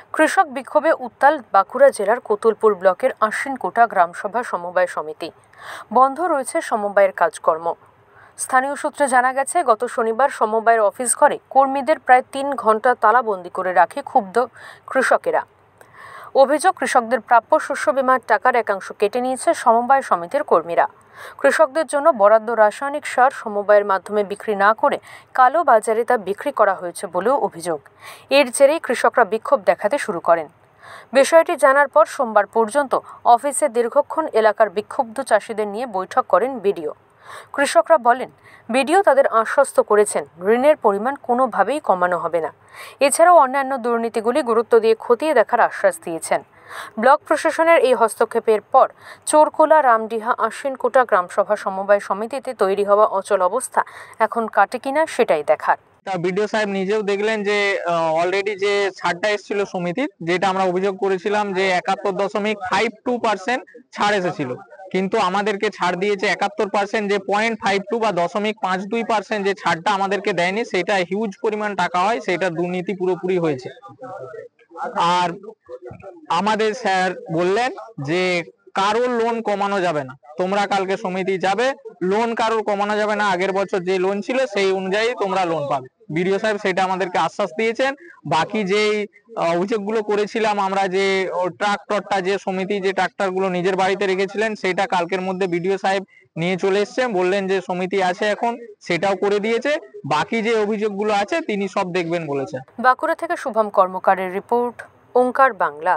কৃষক বিক্ষোভে উত্তাল বাঁকুড়া জেলার কতুলপুর ব্লকের আশ্বিনকোটা গ্রামসভা সমবায় সমিতি। বন্ধ রয়েছে সমবায়ের কাজকর্ম। স্থানীয় সূত্রে জানা গেছে, গত শনিবার সমবায়ের অফিস ঘরে কর্মীদের প্রায় 3 ঘন্টা তালাবন্দি করে রাখে ক্ষুব্ধ কৃষকেরা। অভিযোগ, কৃষকদের প্রাপ্য শস্য বীমার টাকার একাংশ কেটে নিয়েছে সমবায় সমিতির কর্মীরা। কৃষকদের জন্য বরাদ্দ রাসায়নিক সার সমবায়ের মাধ্যমে বিক্রি না করে কালো বাজারে তা বিক্রি করা হয়েছে বলেও অভিযোগ। এর জেরেই কৃষকরা বিক্ষোভ দেখাতে শুরু করেন। বিষয়টি জানার পর সোমবার পর্যন্ত অফিসে দীর্ঘক্ষণ এলাকার বিক্ষুব্ধ চাষিদের নিয়ে বৈঠক করেন বিডিও। কৃষকরা বলেন, বিডিও তাদের আশ্বস্ত করেছেন ঋণের পরিমাণ কোনোভাবেই কমানো হবে না। এছাড়াও অন্যান্য দুর্নীতিগুলি গুরুত্ব দিয়ে খতিয়ে দেখার আশ্বাস দিয়েছেন। ব্লক প্রশাসনের এই হস্তক্ষেপের পর চোরকোলা, রামডিহা, আশ্বিনকোটা গ্রামসভা সমবায় সমিতিতে তৈরি হওয়া অচল অবস্থা এখন কাটে কিনা সেটাই দেখার। বিডিও সাহেব নিজেও দেখলেন যে অলরেডি যে ছাড়টা এসেছিল সমিতির, যেটা আমরা অভিযোগ করেছিলাম যে 71.52% ছাড় এসেছিল, কিন্তু আমাদেরকে ছাড় দিয়েছে 71%, যে 0.52 বা 0.52% যে ছাড়টা আমাদেরকে দেয়নি, সেটা হিউজ পরিমাণ টাকা হয়, সেটা দুর্নীতি পুরোপুরি হয়েছে। আর আমাদের স্যার বললেন যে কারোর লোন কমানো যাবে না, তোমরা কালকে সমিতি যাবে, লোন কারোর কমানো যাবে না, আগের বছর যে লোন ছিল সেই অনুযায়ী তোমরা লোন পাবে। বিডিও সাহেব সেটা আমাদেরকে আশ্বাস দিয়েছেন। বাকি যেই অভিযোগগুলো করেছিলাম আমরা, যে ট্রাক্টরটা, যে সমিতি যে ট্রাক্টরগুলো নিজের বাড়িতে রেখেছিলেন, সেটা কালকের মধ্যে বিডিও সাহেব নিয়ে চলে এসেছেন, বললেন যে সমিতি আছে এখন, সেটাও করে দিয়েছে। বাকি যে অভিযোগগুলো আছে তিনি সব দেখবেন বলেছেন। বাঁকুড়া থেকে শুভম কর্মকারের রিপোর্ট, ওঙ্কার বাংলা।